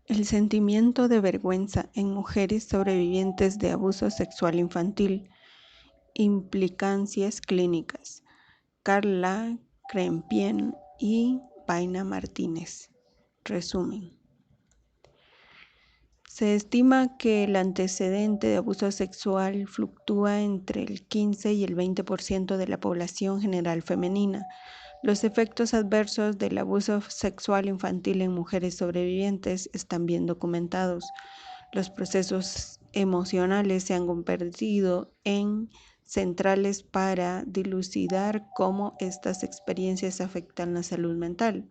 El sentimiento de vergüenza en mujeres sobrevivientes de abuso sexual infantil. Implicancias clínicas. Carla Krempien y Paina Martínez. Resumen. Se estima que el antecedente de abuso sexual fluctúa entre el 15 y el 20% de la población general femenina. Los efectos adversos del abuso sexual infantil en mujeres sobrevivientes están bien documentados. Los procesos emocionales se han convertido en centrales para dilucidar cómo estas experiencias afectan la salud mental.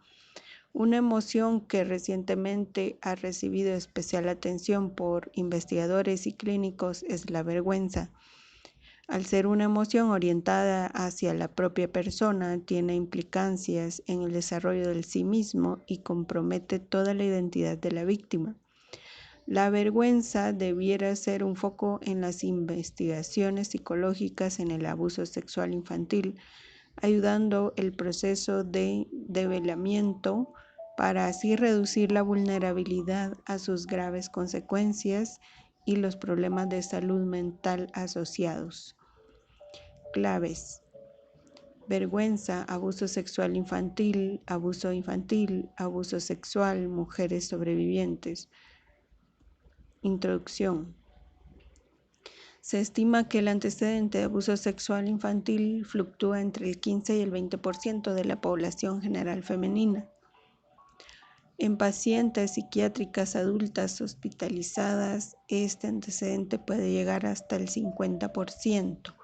Una emoción que recientemente ha recibido especial atención por investigadores y clínicos es la vergüenza. Al ser una emoción orientada hacia la propia persona, tiene implicancias en el desarrollo del sí mismo y compromete toda la identidad de la víctima. La vergüenza debiera ser un foco en las investigaciones psicológicas en el abuso sexual infantil, ayudando el proceso de develamiento para así reducir la vulnerabilidad a sus graves consecuencias y los problemas de salud mental asociados. Claves: vergüenza, abuso sexual infantil, abuso sexual, mujeres sobrevivientes. Introducción. Se estima que el antecedente de abuso sexual infantil fluctúa entre el 15 y el 20% de la población general femenina. En pacientes psiquiátricas adultas hospitalizadas, este antecedente puede llegar hasta el 50%.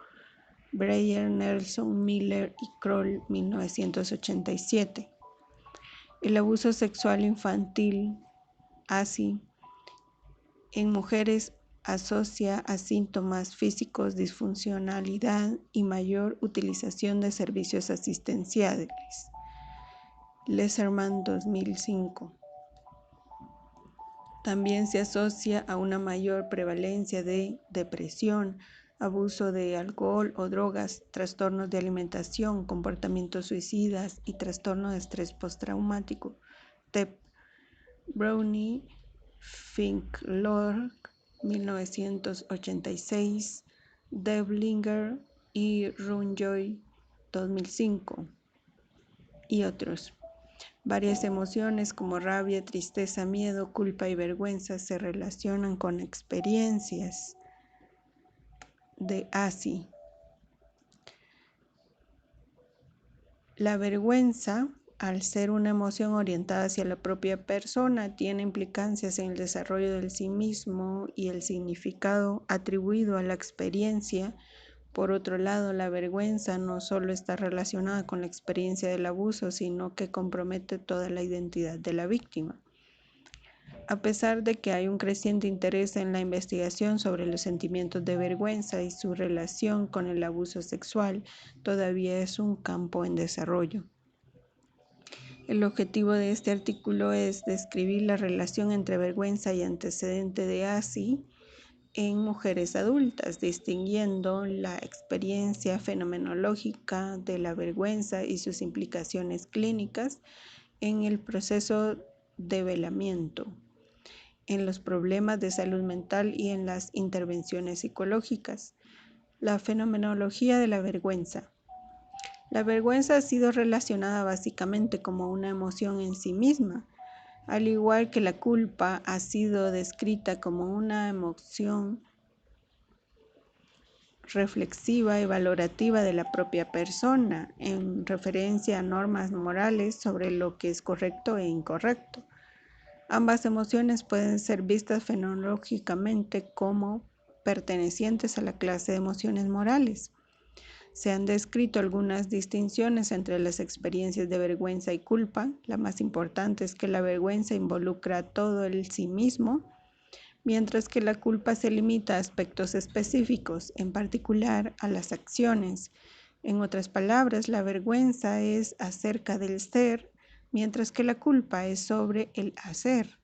Breyer, Nelson, Miller y Kroll, 1987. El abuso sexual infantil, ASI, en mujeres asocia a síntomas físicos, disfuncionalidad y mayor utilización de servicios asistenciales. Leserman, 2005. También se asocia a una mayor prevalencia de depresión, abuso de alcohol o drogas, trastornos de alimentación, comportamientos suicidas y trastorno de estrés postraumático. TEP. Brownie, Finklor, 1986, Devlinger y Runjoy, 2005, y otros. Varias emociones como rabia, tristeza, miedo, culpa y vergüenza se relacionan con experiencias de ASI. La vergüenza, al ser una emoción orientada hacia la propia persona, tiene implicancias en el desarrollo del sí mismo y el significado atribuido a la experiencia. Por otro lado, la vergüenza no solo está relacionada con la experiencia del abuso, sino que compromete toda la identidad de la víctima. A pesar de que hay un creciente interés en la investigación sobre los sentimientos de vergüenza y su relación con el abuso sexual, todavía es un campo en desarrollo. El objetivo de este artículo es describir la relación entre vergüenza y antecedente de ASI en mujeres adultas, distinguiendo la experiencia fenomenológica de la vergüenza y sus implicaciones clínicas en el proceso de velamiento, en los problemas de salud mental y en las intervenciones psicológicas. La fenomenología de la vergüenza. La vergüenza ha sido relacionada básicamente como una emoción en sí misma, al igual que la culpa ha sido descrita como una emoción reflexiva y valorativa de la propia persona, en referencia a normas morales sobre lo que es correcto e incorrecto. Ambas emociones pueden ser vistas fenomenológicamente como pertenecientes a la clase de emociones morales. Se han descrito algunas distinciones entre las experiencias de vergüenza y culpa. La más importante es que la vergüenza involucra todo el sí mismo, mientras que la culpa se limita a aspectos específicos, en particular a las acciones. En otras palabras, la vergüenza es acerca del ser, mientras que la culpa es sobre el hacer.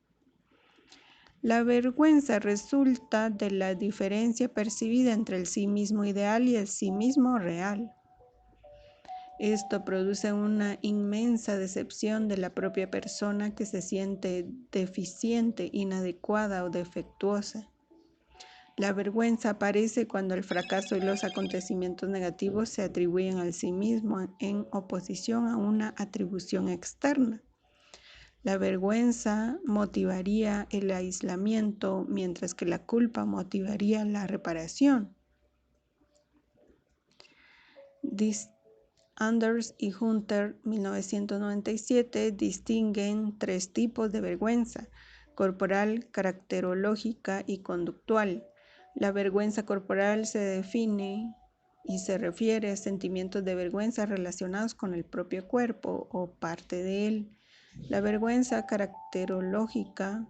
La vergüenza resulta de la diferencia percibida entre el sí mismo ideal y el sí mismo real. Esto produce una inmensa decepción de la propia persona que se siente deficiente, inadecuada o defectuosa. La vergüenza aparece cuando el fracaso y los acontecimientos negativos se atribuyen al sí mismo en oposición a una atribución externa. La vergüenza motivaría el aislamiento, mientras que la culpa motivaría la reparación. Anders y Hunter, 1997, distinguen 3 tipos de vergüenza: corporal, caracterológica y conductual. La vergüenza corporal se define y se refiere a sentimientos de vergüenza relacionados con el propio cuerpo o parte de él. La vergüenza caracterológica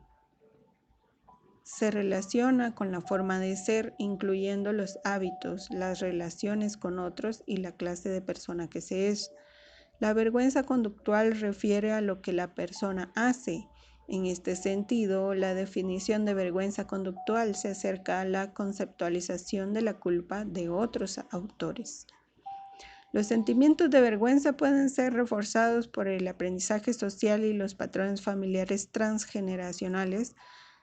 se relaciona con la forma de ser, incluyendo los hábitos, las relaciones con otros y la clase de persona que se es. La vergüenza conductual refiere a lo que la persona hace. En este sentido, la definición de vergüenza conductual se acerca a la conceptualización de la culpa de otros autores. Los sentimientos de vergüenza pueden ser reforzados por el aprendizaje social y los patrones familiares transgeneracionales.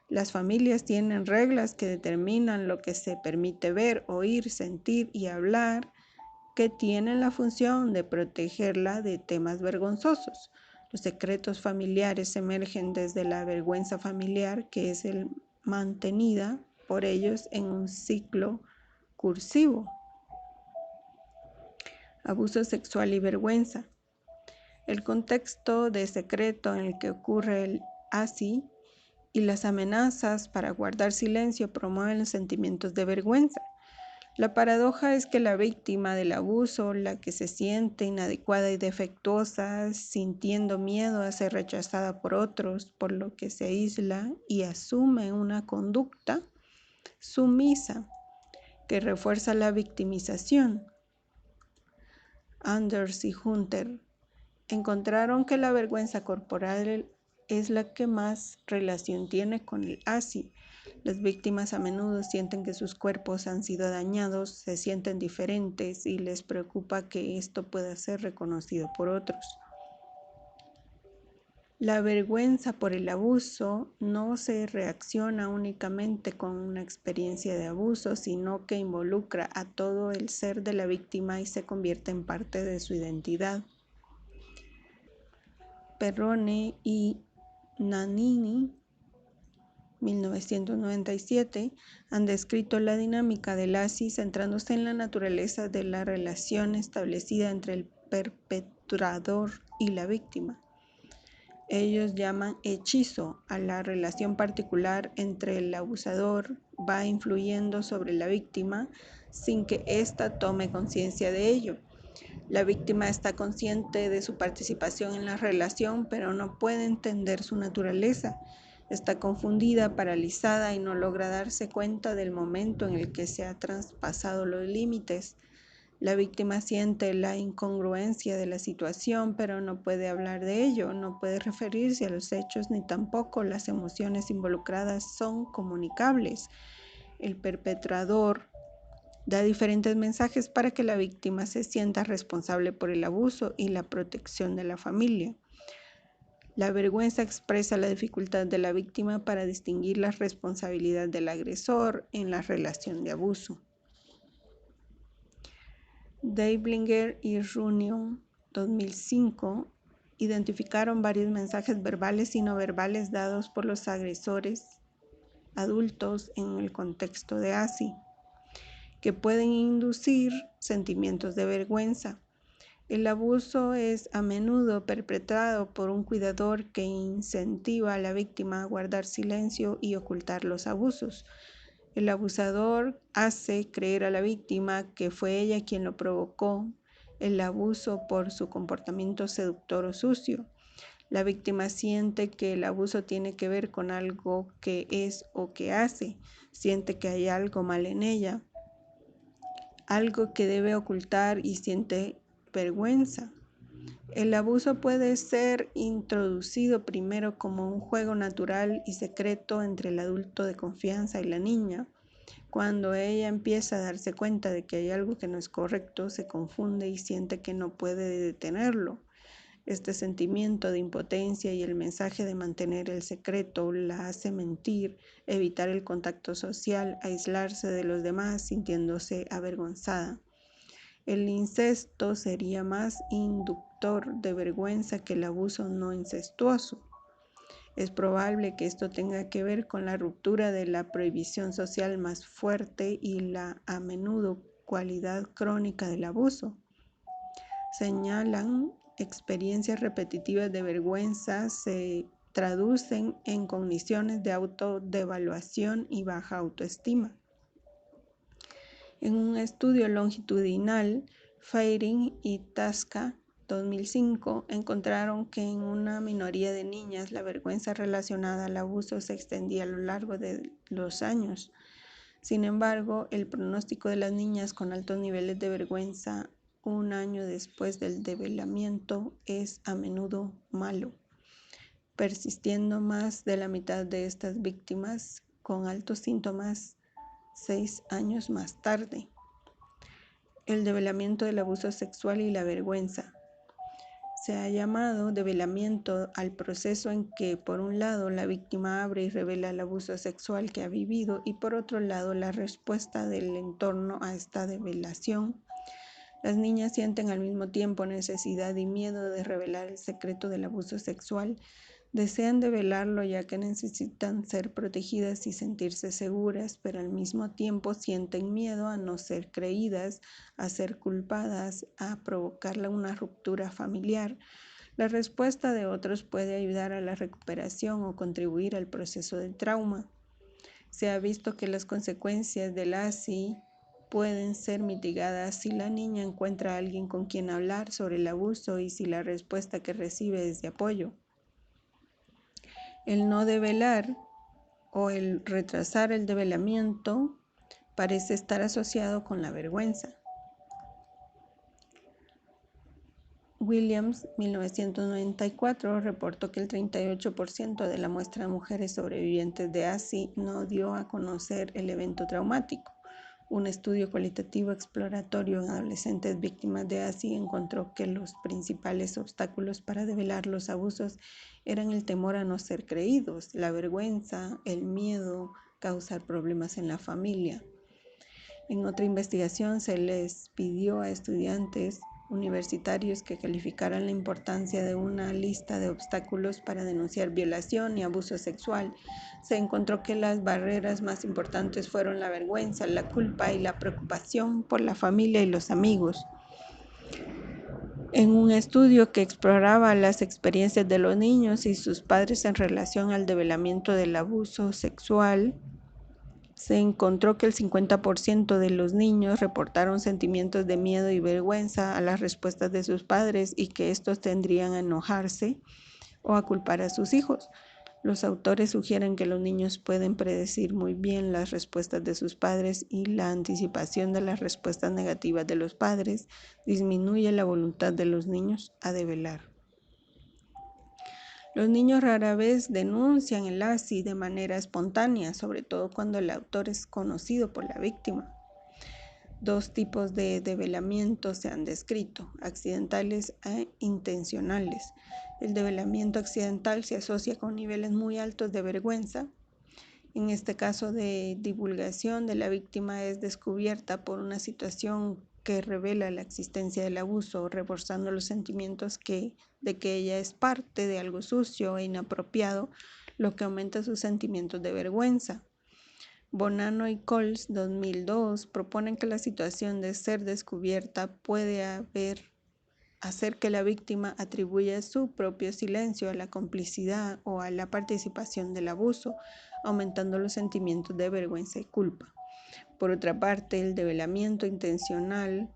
Las familias tienen reglas que determinan lo que se permite ver, oír, sentir y hablar, que tienen la función de protegerla de temas vergonzosos. Los secretos familiares emergen desde la vergüenza familiar, que es mantenida por ellos en un ciclo cursivo. Abuso sexual y vergüenza. El contexto de secreto en el que ocurre el ASI y las amenazas para guardar silencio promueven los sentimientos de vergüenza. La paradoja es que la víctima del abuso, la que se siente inadecuada y defectuosa, sintiendo miedo a ser rechazada por otros, por lo que se aísla y asume una conducta sumisa que refuerza la victimización. Anders y Hunter encontraron que la vergüenza corporal es la que más relación tiene con el ASI. Las víctimas a menudo sienten que sus cuerpos han sido dañados, se sienten diferentes y les preocupa que esto pueda ser reconocido por otros. La vergüenza por el abuso no se reacciona únicamente con una experiencia de abuso, sino que involucra a todo el ser de la víctima y se convierte en parte de su identidad. Perrone y Nannini, 1997, han descrito la dinámica del ASI centrándose en la naturaleza de la relación establecida entre el perpetrador y la víctima. Ellos llaman hechizo a la relación particular entre el abusador, va influyendo sobre la víctima sin que ésta tome conciencia de ello. La víctima está consciente de su participación en la relación, pero no puede entender su naturaleza. Está confundida, paralizada y no logra darse cuenta del momento en el que se ha traspasado los límites. La víctima siente la incongruencia de la situación, pero no puede hablar de ello, no puede referirse a los hechos ni tampoco las emociones involucradas son comunicables. El perpetrador da diferentes mensajes para que la víctima se sienta responsable por el abuso y la protección de la familia. La vergüenza expresa la dificultad de la víctima para distinguir la responsabilidad del agresor en la relación de abuso. Deiblinger y Runyon, 2005, identificaron varios mensajes verbales y no verbales dados por los agresores adultos en el contexto de ASI, que pueden inducir sentimientos de vergüenza. El abuso es a menudo perpetrado por un cuidador que incentiva a la víctima a guardar silencio y ocultar los abusos. El abusador hace creer a la víctima que fue ella quien lo provocó el abuso por su comportamiento seductor o sucio. La víctima siente que el abuso tiene que ver con algo que es o que hace, siente que hay algo mal en ella, algo que debe ocultar y siente vergüenza. El abuso puede ser introducido primero como un juego natural y secreto entre el adulto de confianza y la niña, Cuando ella empieza a darse cuenta de que hay algo que no es correcto, se confunde y siente que no puede detenerlo. Este sentimiento de impotencia y el mensaje de mantener el secreto la hace mentir, evitar el contacto social, aislarse de los demás, sintiéndose avergonzada. El incesto sería más inductor de vergüenza que el abuso no incestuoso. Es probable que esto tenga que ver con la ruptura de la prohibición social más fuerte y la a menudo cualidad crónica del abuso. Señalan experiencias repetitivas de vergüenza se traducen en cogniciones de autodevaluación y baja autoestima. En un estudio longitudinal, Feiring y Tasca 2005 encontraron que en una minoría de niñas la vergüenza relacionada al abuso se extendía a lo largo de los años. Sin embargo, el pronóstico de las niñas con altos niveles de vergüenza un año después del develamiento es a menudo malo, persistiendo más de la mitad de estas víctimas con altos síntomas 6 años más tarde. El develamiento del abuso sexual y la vergüenza. Se ha llamado develamiento al proceso en que, por un lado, la víctima abre y revela el abuso sexual que ha vivido y, por otro lado, la respuesta del entorno a esta develación. Las niñas sienten al mismo tiempo necesidad y miedo de revelar el secreto del abuso sexual. Desean develarlo ya que necesitan ser protegidas y sentirse seguras, pero al mismo tiempo sienten miedo a no ser creídas, a ser culpadas, a provocarle una ruptura familiar. La respuesta de otros puede ayudar a la recuperación o contribuir al proceso del trauma. Se ha visto que las consecuencias del ASI pueden ser mitigadas si la niña encuentra a alguien con quien hablar sobre el abuso y si la respuesta que recibe es de apoyo. El no develar o el retrasar el develamiento parece estar asociado con la vergüenza. Williams, 1994, reportó que el 38% de la muestra de mujeres sobrevivientes de ASI no dio a conocer el evento traumático. Un estudio cualitativo exploratorio en adolescentes víctimas de ASI encontró que los principales obstáculos para develar los abusos eran el temor a no ser creídos, la vergüenza, el miedo, causar problemas en la familia. En otra investigación se les pidió a estudiantes universitarios que calificaran la importancia de una lista de obstáculos para denunciar violación y abuso sexual. Se encontró que las barreras más importantes fueron la vergüenza, la culpa y la preocupación por la familia y los amigos. En un estudio que exploraba las experiencias de los niños y sus padres en relación al develamiento del abuso sexual, se encontró que el 50% de los niños reportaron sentimientos de miedo y vergüenza a las respuestas de sus padres y que estos tendrían a enojarse o a culpar a sus hijos. Los autores sugieren que los niños pueden predecir muy bien las respuestas de sus padres y la anticipación de las respuestas negativas de los padres disminuye la voluntad de los niños a develar. Los niños rara vez denuncian el ASI de manera espontánea, sobre todo cuando el autor es conocido por la víctima. 2 tipos de develamiento se han descrito, accidentales e intencionales. El develamiento accidental se asocia con niveles muy altos de vergüenza. En este caso de divulgación de la víctima es descubierta por una situación que revela la existencia del abuso, reforzando los sentimientos de que ella es parte de algo sucio e inapropiado, lo que aumenta sus sentimientos de vergüenza. Bonanno y Coles, 2002, proponen que la situación de ser descubierta puede hacer que la víctima atribuya su propio silencio a la complicidad o a la participación del abuso, aumentando los sentimientos de vergüenza y culpa. Por otra parte, el develamiento intencional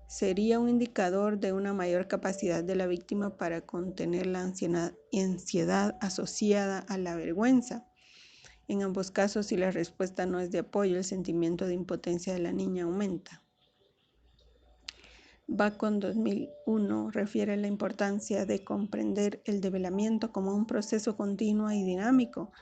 sería un indicador de una mayor capacidad de la víctima para contener la ansiedad asociada a la vergüenza. En ambos casos, si la respuesta no es de apoyo, el sentimiento de impotencia de la niña aumenta. Bacon 2001 refiere a la importancia de comprender el develamiento como un proceso continuo y dinámico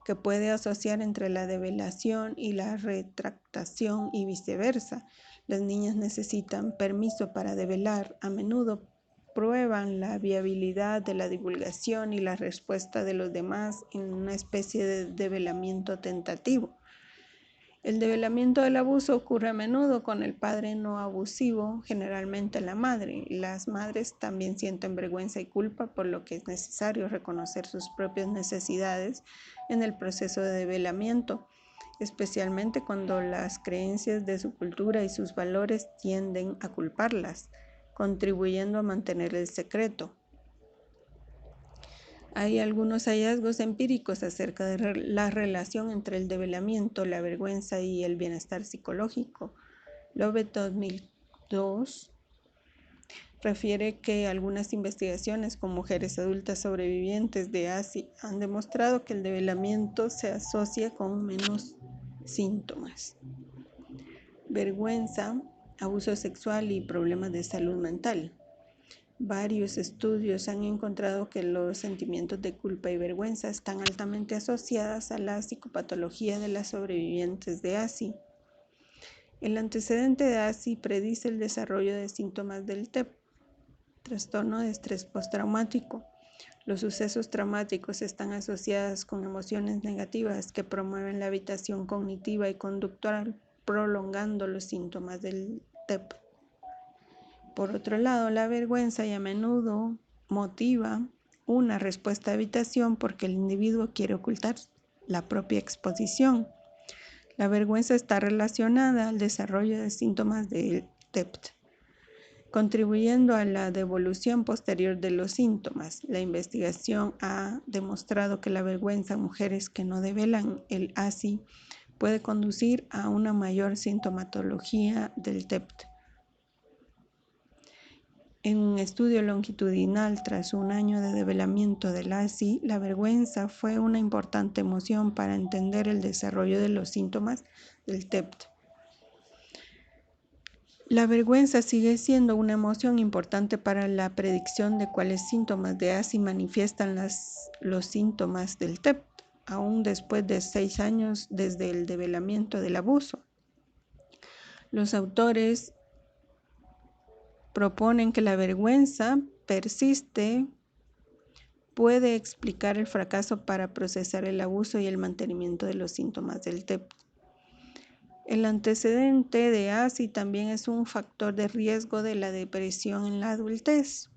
que puede asociar entre la develación y la retractación y viceversa. Las niñas necesitan permiso para develar. A menudo prueban la viabilidad de la divulgación y la respuesta de los demás en una especie de develamiento tentativo. El develamiento del abuso ocurre a menudo con el padre no abusivo, generalmente la madre. Las madres también sienten vergüenza y culpa, por lo que es necesario reconocer sus propias necesidades en el proceso de develamiento, especialmente cuando las creencias de su cultura y sus valores tienden a culparlas, contribuyendo a mantener el secreto. Hay algunos hallazgos empíricos acerca de la relación entre el develamiento, la vergüenza y el bienestar psicológico. Lovett 2002 refiere que algunas investigaciones con mujeres adultas sobrevivientes de ASI han demostrado que el develamiento se asocia con menos síntomas: vergüenza, abuso sexual y problemas de salud mental. Varios estudios han encontrado que los sentimientos de culpa y vergüenza están altamente asociadas a la psicopatología de las sobrevivientes de ASI. El antecedente de ASI predice el desarrollo de síntomas del TEP, trastorno de estrés postraumático. Los sucesos traumáticos están asociados con emociones negativas que promueven la evitación cognitiva y conductual, prolongando los síntomas del TEP. Por otro lado, la vergüenza a menudo motiva una respuesta de evitación porque el individuo quiere ocultar la propia exposición. La vergüenza está relacionada al desarrollo de síntomas del TEP, contribuyendo a la devolución posterior de los síntomas. La investigación ha demostrado que la vergüenza en mujeres que no develan el ASI puede conducir a una mayor sintomatología del TEP. En un estudio longitudinal tras un año de develamiento del ASI, la vergüenza fue una importante emoción para entender el desarrollo de los síntomas del TEP. La vergüenza sigue siendo una emoción importante para la predicción de cuáles síntomas de ASI manifiestan los síntomas del TEP, aún después de 6 años desde el develamiento del abuso. Los autores proponen que la vergüenza persiste puede explicar el fracaso para procesar el abuso y el mantenimiento de los síntomas del TEP. El antecedente de ASI también es un factor de riesgo de la depresión en la adultez.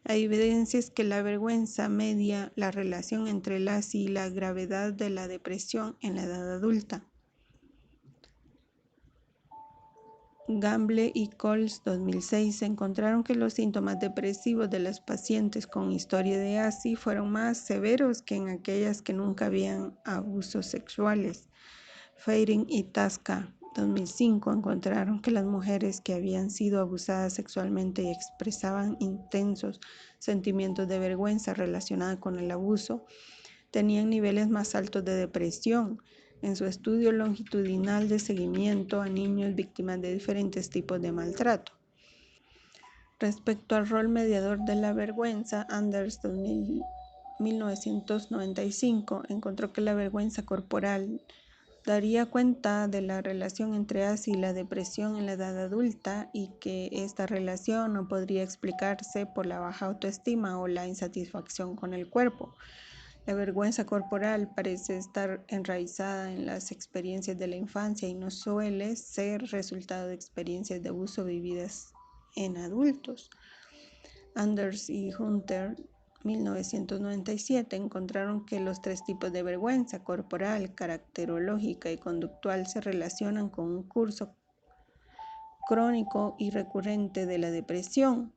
Hay evidencias que la vergüenza media la relación entre el ASI y la gravedad de la depresión en la edad adulta. Gamble y Coles 2006 encontraron que los síntomas depresivos de las pacientes con historia de ASI fueron más severos que en aquellas que nunca habían abusos sexuales. Feiring y Tasca 2005 encontraron que las mujeres que habían sido abusadas sexualmente y expresaban intensos sentimientos de vergüenza relacionada con el abuso tenían niveles más altos de depresión. En su estudio longitudinal de seguimiento a niños víctimas de diferentes tipos de maltrato. Respecto al rol mediador de la vergüenza, Anders 1995 encontró que la vergüenza corporal daría cuenta de la relación entre ASI y la depresión en la edad adulta y que esta relación no podría explicarse por la baja autoestima o la insatisfacción con el cuerpo. La vergüenza corporal parece estar enraizada en las experiencias de la infancia y no suele ser resultado de experiencias de abuso vividas en adultos. Anders y Hunter, 1997, encontraron que los 3 tipos de vergüenza: corporal, caracterológica y conductual, se relacionan con un curso crónico y recurrente de la depresión.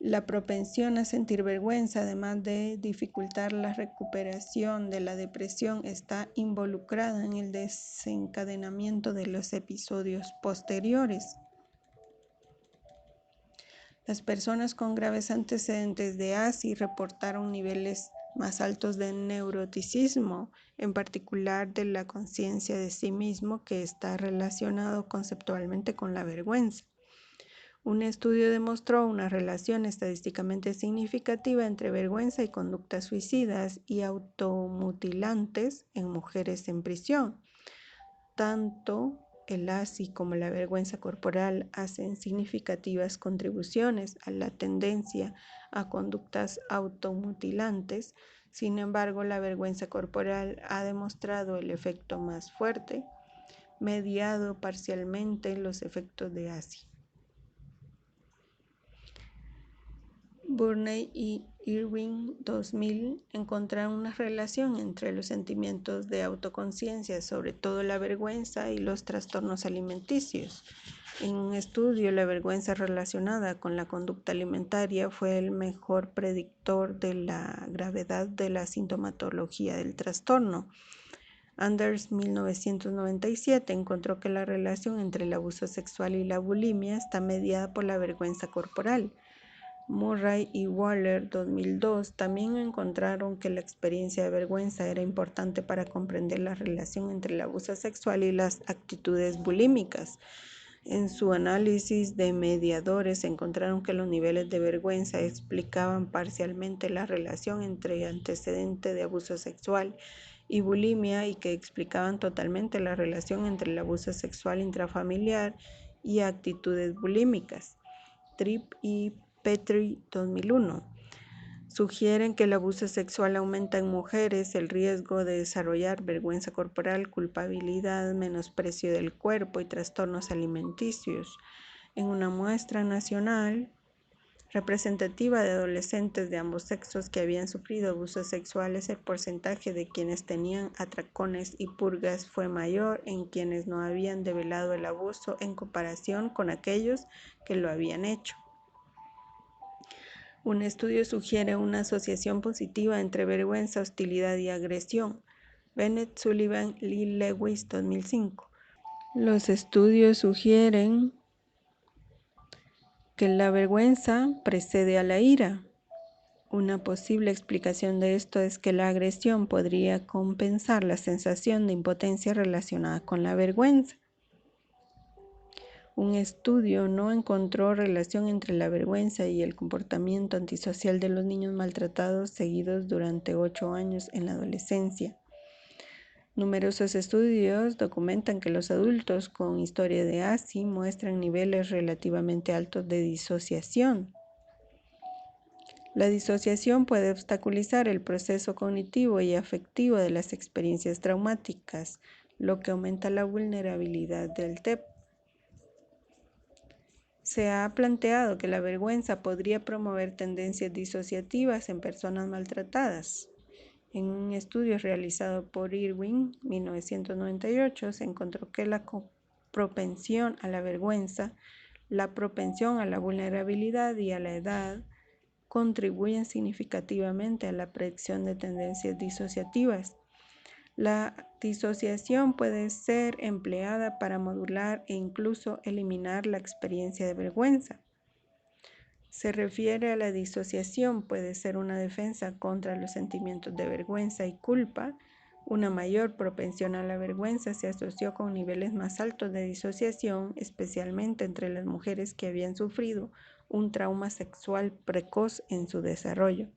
La propensión a sentir vergüenza, además de dificultar la recuperación de la depresión, está involucrada en el desencadenamiento de los episodios posteriores. Las personas con graves antecedentes de ASI reportaron niveles más altos de neuroticismo, en particular de la conciencia de sí mismo, que está relacionado conceptualmente con la vergüenza. Un estudio demostró una relación estadísticamente significativa entre vergüenza y conductas suicidas y automutilantes en mujeres en prisión. Tanto el ASI como la vergüenza corporal hacen significativas contribuciones a la tendencia a conductas automutilantes. Sin embargo, la vergüenza corporal ha demostrado el efecto más fuerte, mediado parcialmente los efectos de ASI. Burney y Irwin 2000 encontraron una relación entre los sentimientos de autoconciencia, sobre todo la vergüenza, y los trastornos alimenticios. En un estudio, la vergüenza relacionada con la conducta alimentaria fue el mejor predictor de la gravedad de la sintomatología del trastorno. Anders, 1997, encontró que la relación entre el abuso sexual y la bulimia está mediada por la vergüenza corporal. Murray y Waller, 2002, también encontraron que la experiencia de vergüenza era importante para comprender la relación entre el abuso sexual y las actitudes bulímicas. En su análisis de mediadores, encontraron que los niveles de vergüenza explicaban parcialmente la relación entre antecedente de abuso sexual y bulimia, y que explicaban totalmente la relación entre el abuso sexual intrafamiliar y actitudes bulímicas. Tripp y Petrie, 2001, sugieren que el abuso sexual aumenta en mujeres el riesgo de desarrollar vergüenza corporal, culpabilidad, menosprecio del cuerpo y trastornos alimenticios. En una muestra nacional representativa de adolescentes de ambos sexos que habían sufrido abusos sexuales, el porcentaje de quienes tenían atracones y purgas fue mayor en quienes no habían develado el abuso en comparación con aquellos que lo habían hecho. Un estudio sugiere una asociación positiva entre vergüenza, hostilidad y agresión. Bennett, Sullivan, Lee Lewis, 2005. Los estudios sugieren que la vergüenza precede a la ira. Una posible explicación de esto es que la agresión podría compensar la sensación de impotencia relacionada con la vergüenza. Un estudio no encontró relación entre la vergüenza y el comportamiento antisocial de los niños maltratados seguidos durante 8 años en la adolescencia. Numerosos estudios documentan que los adultos con historia de ASI muestran niveles relativamente altos de disociación. La disociación puede obstaculizar el proceso cognitivo y afectivo de las experiencias traumáticas, lo que aumenta la vulnerabilidad del TEP. Se ha planteado que la vergüenza podría promover tendencias disociativas en personas maltratadas. En un estudio realizado por Irwin, 1998, se encontró que la propensión a la vergüenza, la propensión a la vulnerabilidad y a la edad contribuyen significativamente a la predicción de tendencias disociativas. La disociación puede ser empleada para modular e incluso eliminar la experiencia de vergüenza. Se refiere a la disociación, puede ser una defensa contra los sentimientos de vergüenza y culpa. Una mayor propensión a la vergüenza se asoció con niveles más altos de disociación, especialmente entre las mujeres que habían sufrido un trauma sexual precoz en su desarrollo.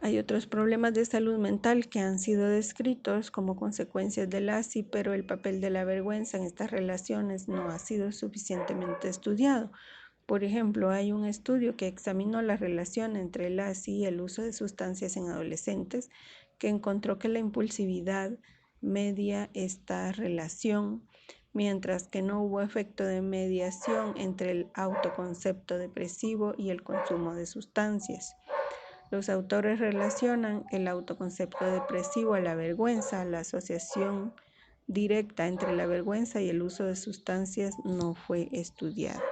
Hay otros problemas de salud mental que han sido descritos como consecuencias del ASI, pero el papel de la vergüenza en estas relaciones no ha sido suficientemente estudiado. Por ejemplo, hay un estudio que examinó la relación entre el ASI y el uso de sustancias en adolescentes, que encontró que la impulsividad media esta relación, mientras que no hubo efecto de mediación entre el autoconcepto depresivo y el consumo de sustancias. Los autores relacionan el autoconcepto depresivo a la vergüenza. La asociación directa entre la vergüenza y el uso de sustancias no fue estudiada.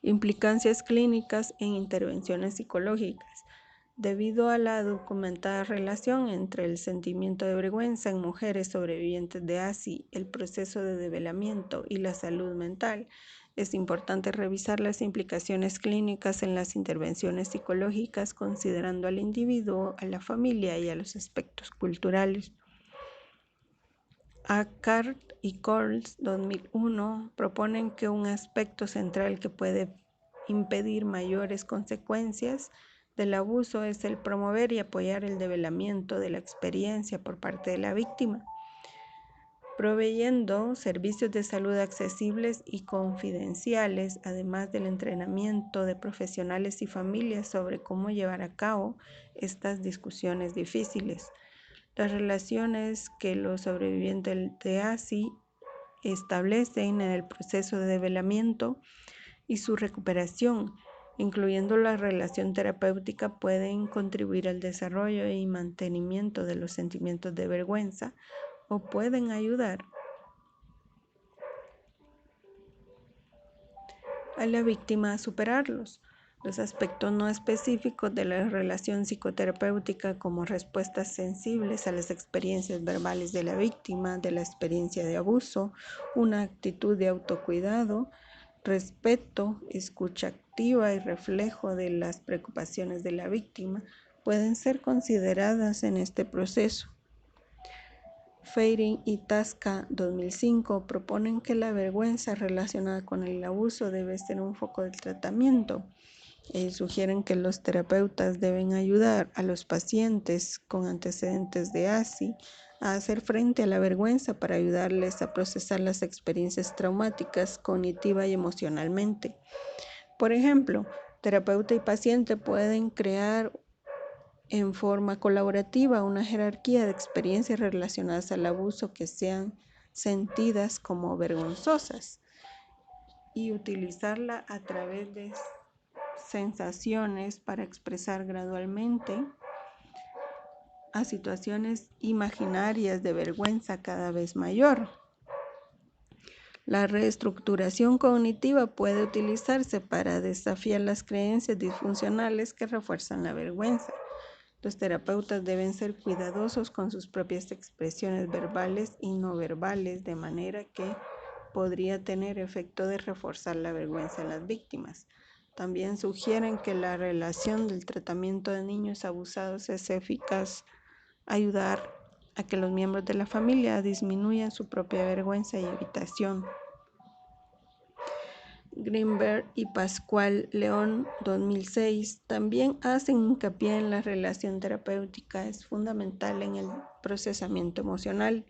Implicancias clínicas en intervenciones psicológicas. Debido a la documentada relación entre el sentimiento de vergüenza en mujeres sobrevivientes de ASI, el proceso de develamiento y la salud mental, es importante revisar las implicaciones clínicas en las intervenciones psicológicas, considerando al individuo, a la familia y a los aspectos culturales. Ackard y Coles, 2001, proponen que un aspecto central que puede impedir mayores consecuencias del abuso es el promover y apoyar el develamiento de la experiencia por parte de la víctima, proveyendo servicios de salud accesibles y confidenciales, además del entrenamiento de profesionales y familias sobre cómo llevar a cabo estas discusiones difíciles. Las relaciones que los sobrevivientes de ASI establecen en el proceso de develamiento y su recuperación, incluyendo la relación terapéutica, pueden contribuir al desarrollo y mantenimiento de los sentimientos de vergüenza o pueden ayudar a la víctima a superarlos. Los aspectos no específicos de la relación psicoterapéutica, como respuestas sensibles a las experiencias verbales de la víctima, de la experiencia de abuso, una actitud de autocuidado, respeto, escucha activa y reflejo de las preocupaciones de la víctima, pueden ser consideradas en este proceso. Feiring y Tasca, 2005, proponen que la vergüenza relacionada con el abuso debe ser un foco del tratamiento. Sugieren que los terapeutas deben ayudar a los pacientes con antecedentes de ASI a hacer frente a la vergüenza para ayudarles a procesar las experiencias traumáticas cognitiva y emocionalmente. Por ejemplo, terapeuta y paciente pueden crear en forma colaborativa una jerarquía de experiencias relacionadas al abuso que sean sentidas como vergonzosas y utilizarla a través de sensaciones para expresar gradualmente a situaciones imaginarias de vergüenza cada vez mayor. La reestructuración cognitiva puede utilizarse para desafiar las creencias disfuncionales que refuerzan la vergüenza. Los terapeutas deben ser cuidadosos con sus propias expresiones verbales y no verbales, de manera que podría tener efecto de reforzar la vergüenza en las víctimas. También sugieren que la relación del tratamiento de niños abusados es eficaz, ayudar a que los miembros de la familia disminuyan su propia vergüenza y evitación. Greenberg y Pascual León, 2006, también hacen hincapié en la relación terapéutica, es fundamental en el procesamiento emocional.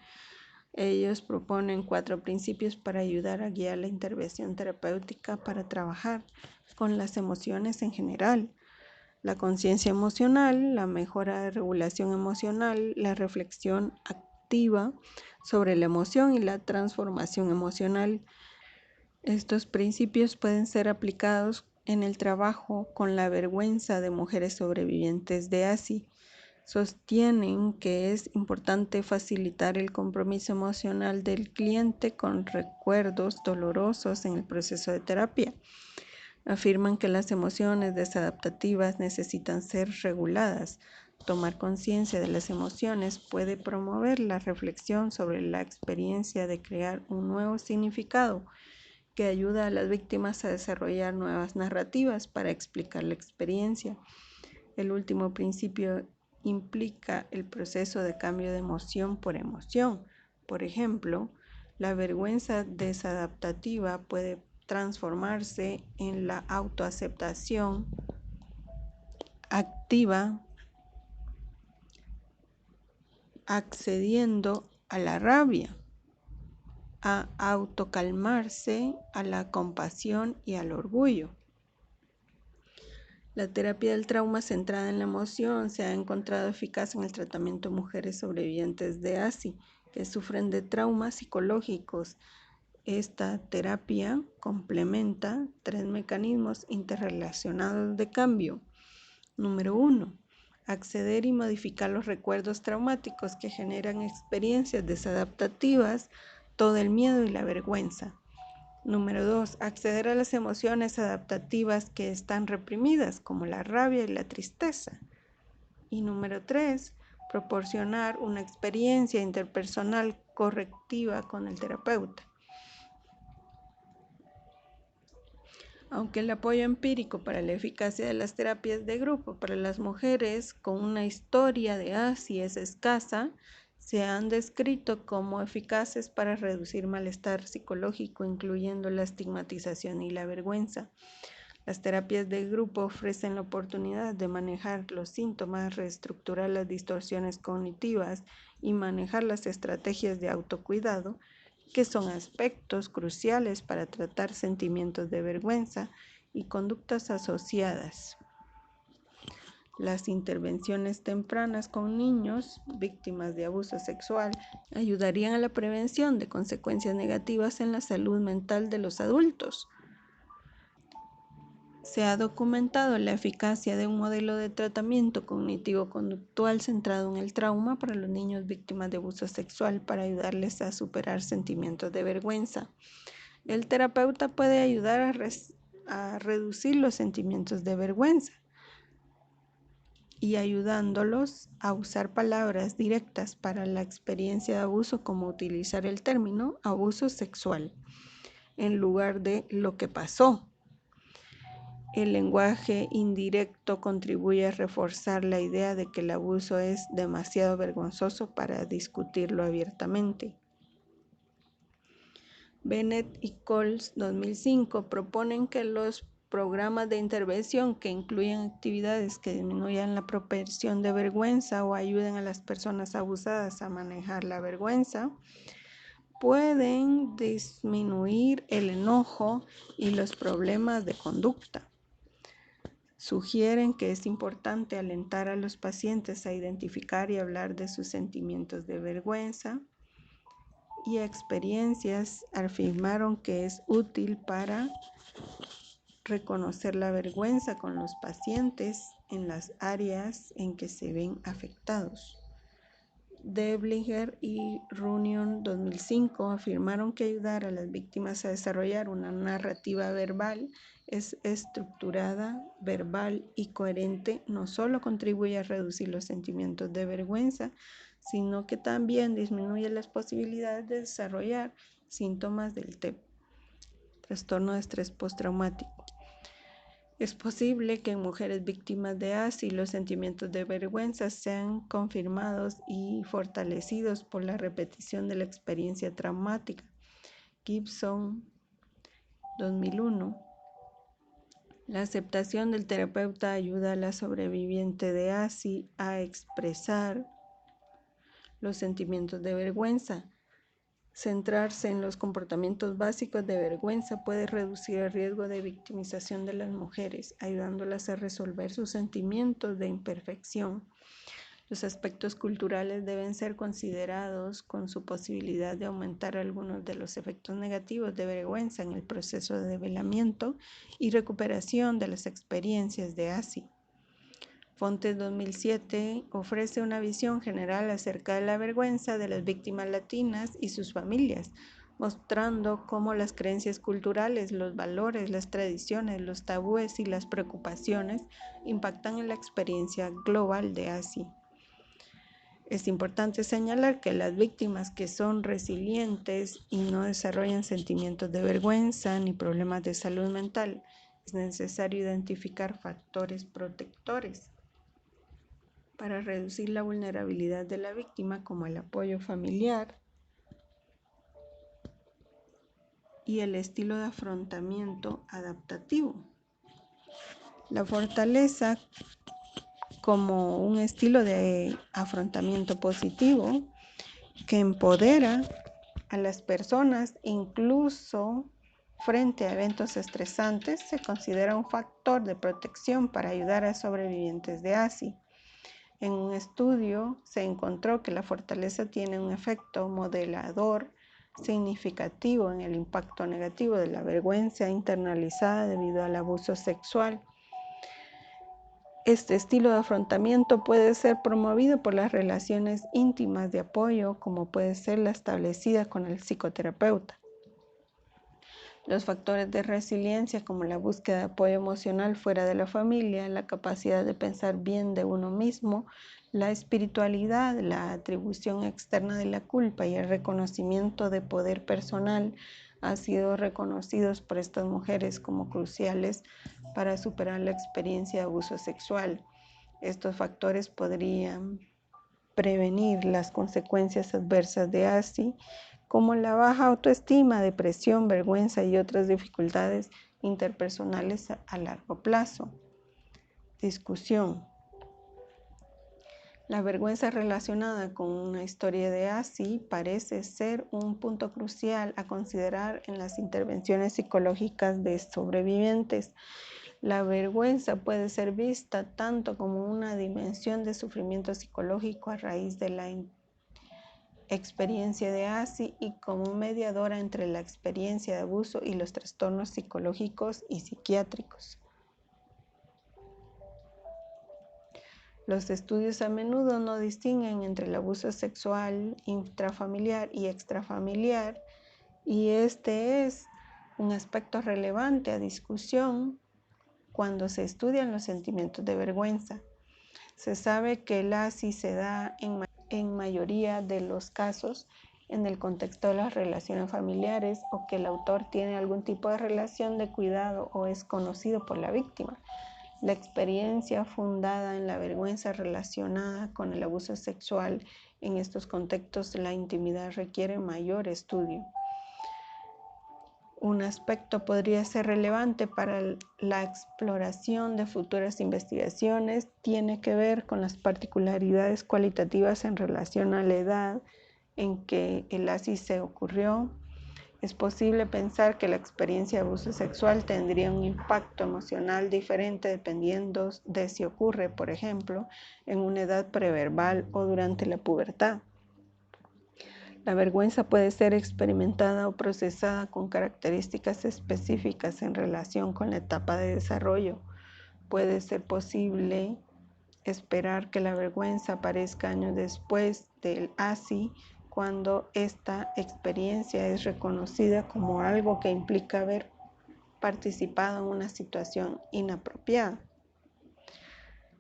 Ellos proponen 4 principios para ayudar a guiar la intervención terapéutica para trabajar con las emociones en general: la conciencia emocional, la mejora de regulación emocional, la reflexión activa sobre la emoción y la transformación emocional. Estos principios pueden ser aplicados en el trabajo con la vergüenza de mujeres sobrevivientes de ASI. Sostienen que es importante facilitar el compromiso emocional del cliente con recuerdos dolorosos en el proceso de terapia. Afirman que las emociones desadaptativas necesitan ser reguladas. Tomar conciencia de las emociones puede promover la reflexión sobre la experiencia de crear un nuevo significado que ayuda a las víctimas a desarrollar nuevas narrativas para explicar la experiencia. El último principio implica el proceso de cambio de emoción por emoción. Por ejemplo, la vergüenza desadaptativa puede transformarse en la autoaceptación activa, accediendo a la rabia, a autocalmarse, a la compasión y al orgullo. La terapia del trauma centrada en la emoción se ha encontrado eficaz en el tratamiento de mujeres sobrevivientes de ASI que sufren de traumas psicológicos. Esta terapia complementa 3 mecanismos interrelacionados de cambio. Número 1. Acceder y modificar los recuerdos traumáticos que generan experiencias desadaptativas, todo el miedo y la vergüenza. Número 2. Acceder a las emociones adaptativas que están reprimidas, como la rabia y la tristeza. Y número 3. Proporcionar una experiencia interpersonal correctiva con el terapeuta. Aunque el apoyo empírico para la eficacia de las terapias de grupo para las mujeres con una historia de ASI es escasa, se han descrito como eficaces para reducir malestar psicológico, incluyendo la estigmatización y la vergüenza. Las terapias de grupo ofrecen la oportunidad de manejar los síntomas, reestructurar las distorsiones cognitivas y manejar las estrategias de autocuidado, que son aspectos cruciales para tratar sentimientos de vergüenza y conductas asociadas. Las intervenciones tempranas con niños víctimas de abuso sexual ayudarían a la prevención de consecuencias negativas en la salud mental de los adultos. Se ha documentado la eficacia de un modelo de tratamiento cognitivo-conductual centrado en el trauma para los niños víctimas de abuso sexual para ayudarles a superar sentimientos de vergüenza. El terapeuta puede ayudar a reducir los sentimientos de vergüenza y ayudándolos a usar palabras directas para la experiencia de abuso, como utilizar el término abuso sexual en lugar de lo que pasó. El lenguaje indirecto contribuye a reforzar la idea de que el abuso es demasiado vergonzoso para discutirlo abiertamente. Bennett y Coles, 2005, proponen que los programas de intervención que incluyen actividades que disminuyan la propensión de vergüenza o ayuden a las personas abusadas a manejar la vergüenza pueden disminuir el enojo y los problemas de conducta. Sugieren que es importante alentar a los pacientes a identificar y hablar de sus sentimientos de vergüenza y experiencias. Afirmaron que es útil para reconocer la vergüenza con los pacientes en las áreas en que se ven afectados. Deblinger y Runyon, 2005, afirmaron que ayudar a las víctimas a desarrollar una narrativa verbal es estructurada, verbal y coherente no solo contribuye a reducir los sentimientos de vergüenza, sino que también disminuye las posibilidades de desarrollar síntomas del TEP, trastorno de estrés postraumático. Es posible que en mujeres víctimas de ASI los sentimientos de vergüenza sean confirmados y fortalecidos por la repetición de la experiencia traumática. Gibson, 2001. La aceptación del terapeuta ayuda a la sobreviviente de ASI a expresar los sentimientos de vergüenza. Centrarse en los comportamientos básicos de vergüenza puede reducir el riesgo de victimización de las mujeres, ayudándolas a resolver sus sentimientos de imperfección. Los aspectos culturales deben ser considerados con su posibilidad de aumentar algunos de los efectos negativos de vergüenza en el proceso de develamiento y recuperación de las experiencias de ASI. Fontes, 2007, ofrece una visión general acerca de la vergüenza de las víctimas latinas y sus familias, mostrando cómo las creencias culturales, los valores, las tradiciones, los tabúes y las preocupaciones impactan en la experiencia global de ASI. Es importante señalar que las víctimas que son resilientes y no desarrollan sentimientos de vergüenza ni problemas de salud mental, es necesario identificar factores protectores para reducir la vulnerabilidad de la víctima, como el apoyo familiar y el estilo de afrontamiento adaptativo. La fortaleza como un estilo de afrontamiento positivo que empodera a las personas incluso frente a eventos estresantes, se considera un factor de protección para ayudar a sobrevivientes de ASI. En un estudio se encontró que la fortaleza tiene un efecto modelador significativo en el impacto negativo de la vergüenza internalizada debido al abuso sexual. Este estilo de afrontamiento puede ser promovido por las relaciones íntimas de apoyo, como puede ser la establecida con el psicoterapeuta. Los factores de resiliencia, como la búsqueda de apoyo emocional fuera de la familia, la capacidad de pensar bien de uno mismo, la espiritualidad, la atribución externa de la culpa y el reconocimiento de poder personal, han sido reconocidos por estas mujeres como cruciales para superar la experiencia de abuso sexual. Estos factores podrían prevenir las consecuencias adversas de ASI, como la baja autoestima, depresión, vergüenza y otras dificultades interpersonales a largo plazo. Discusión. La vergüenza relacionada con una historia de ASI parece ser un punto crucial a considerar en las intervenciones psicológicas de sobrevivientes. La vergüenza puede ser vista tanto como una dimensión de sufrimiento psicológico a raíz de la experiencia de ASI y como mediadora entre la experiencia de abuso y los trastornos psicológicos y psiquiátricos. Los estudios a menudo no distinguen entre el abuso sexual intrafamiliar y extrafamiliar, y este es un aspecto relevante a discusión cuando se estudian los sentimientos de vergüenza. Se sabe que el ASI se da en mayoría de los casos en el contexto de las relaciones familiares o que el autor tiene algún tipo de relación de cuidado o es conocido por la víctima. La experiencia fundada en la vergüenza relacionada con el abuso sexual en estos contextos, la intimidad requiere mayor estudio. Un aspecto podría ser relevante para la exploración de futuras investigaciones tiene que ver con las particularidades cualitativas en relación a la edad en que el ASI se ocurrió. Es posible pensar que la experiencia de abuso sexual tendría un impacto emocional diferente dependiendo de si ocurre, por ejemplo, en una edad preverbal o durante la pubertad. La vergüenza puede ser experimentada o procesada con características específicas en relación con la etapa de desarrollo. Puede ser posible esperar que la vergüenza aparezca años después del ASI, cuando esta experiencia es reconocida como algo que implica haber participado en una situación inapropiada.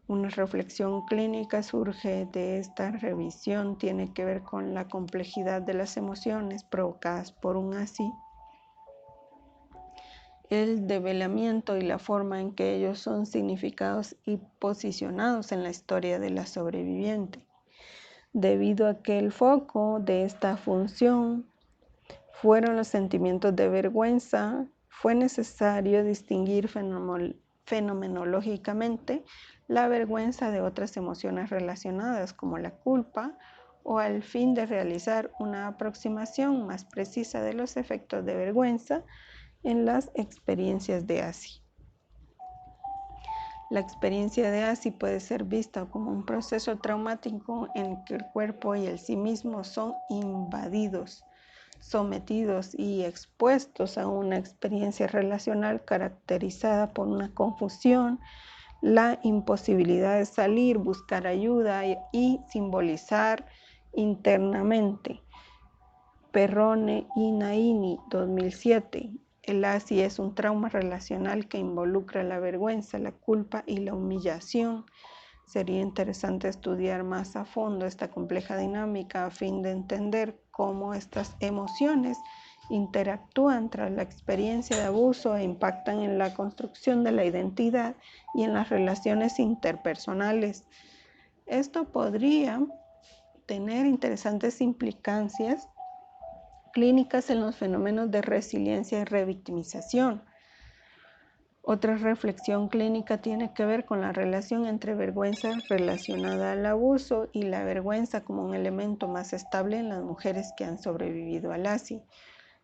Una reflexión clínica surge de esta revisión, tiene que ver con la complejidad de las emociones provocadas por un ASI, el develamiento y la forma en que ellos son significados y posicionados en la historia de la sobreviviente. Debido a que el foco de esta función fueron los sentimientos de vergüenza, fue necesario distinguir fenomenológicamente la vergüenza de otras emociones relacionadas como la culpa, o al fin de realizar una aproximación más precisa de los efectos de vergüenza en las experiencias de ASI. La experiencia de ASI puede ser vista como un proceso traumático en que el cuerpo y el sí mismo son invadidos, sometidos y expuestos a una experiencia relacional caracterizada por una confusión, la imposibilidad de salir, buscar ayuda y simbolizar internamente. Perrone y Naini, 2007. El ASI es un trauma relacional que involucra la vergüenza, la culpa y la humillación. Sería interesante estudiar más a fondo esta compleja dinámica a fin de entender cómo estas emociones interactúan tras la experiencia de abuso e impactan en la construcción de la identidad y en las relaciones interpersonales. Esto podría tener interesantes implicancias clínicas en los fenómenos de resiliencia y revictimización. Otra reflexión clínica tiene que ver con la relación entre vergüenza relacionada al abuso y la vergüenza como un elemento más estable en las mujeres que han sobrevivido al ASI.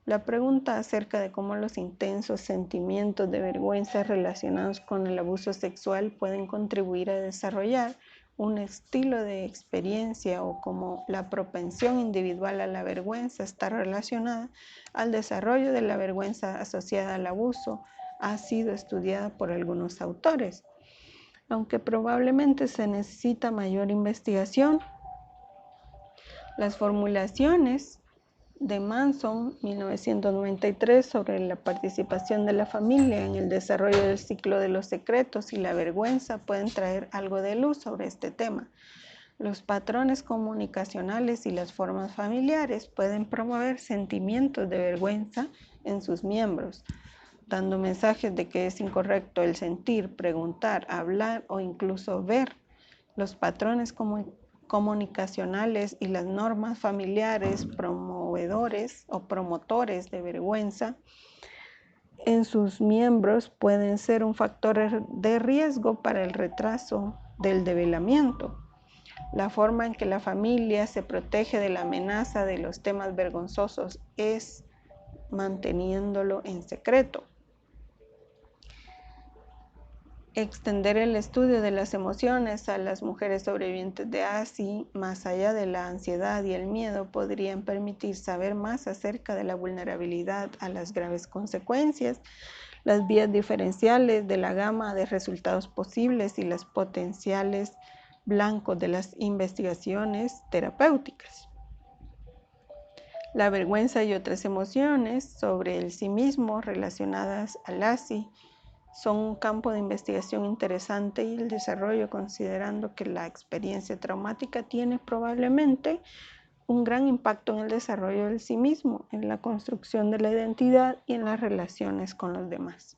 La pregunta acerca de cómo los intensos sentimientos de vergüenza relacionados con el abuso sexual pueden contribuir a desarrollar un estilo de experiencia o cómo la propensión individual a la vergüenza está relacionada al desarrollo de la vergüenza asociada al abuso ha sido estudiada por algunos autores. Aunque probablemente se necesita mayor investigación, las formulaciones de Manson, 1993, sobre la participación de la familia en el desarrollo del ciclo de los secretos y la vergüenza pueden traer algo de luz sobre este tema. Los patrones comunicacionales y las formas familiares pueden promover sentimientos de vergüenza en sus miembros, dando mensajes de que es incorrecto el sentir, preguntar, hablar o incluso ver. Los patrones comunicacionales y las normas familiares promovedores o promotores de vergüenza en sus miembros pueden ser un factor de riesgo para el retraso del develamiento. La forma en que la familia se protege de la amenaza de los temas vergonzosos es manteniéndolo en secreto. Extender el estudio de las emociones a las mujeres sobrevivientes de ASI, más allá de la ansiedad y el miedo, podrían permitir saber más acerca de la vulnerabilidad a las graves consecuencias, las vías diferenciales de la gama de resultados posibles y las potenciales blancos de las investigaciones terapéuticas. La vergüenza y otras emociones sobre el sí mismo relacionadas al ASI son un campo de investigación interesante y el desarrollo, considerando que la experiencia traumática tiene probablemente un gran impacto en el desarrollo del sí mismo, en la construcción de la identidad y en las relaciones con los demás.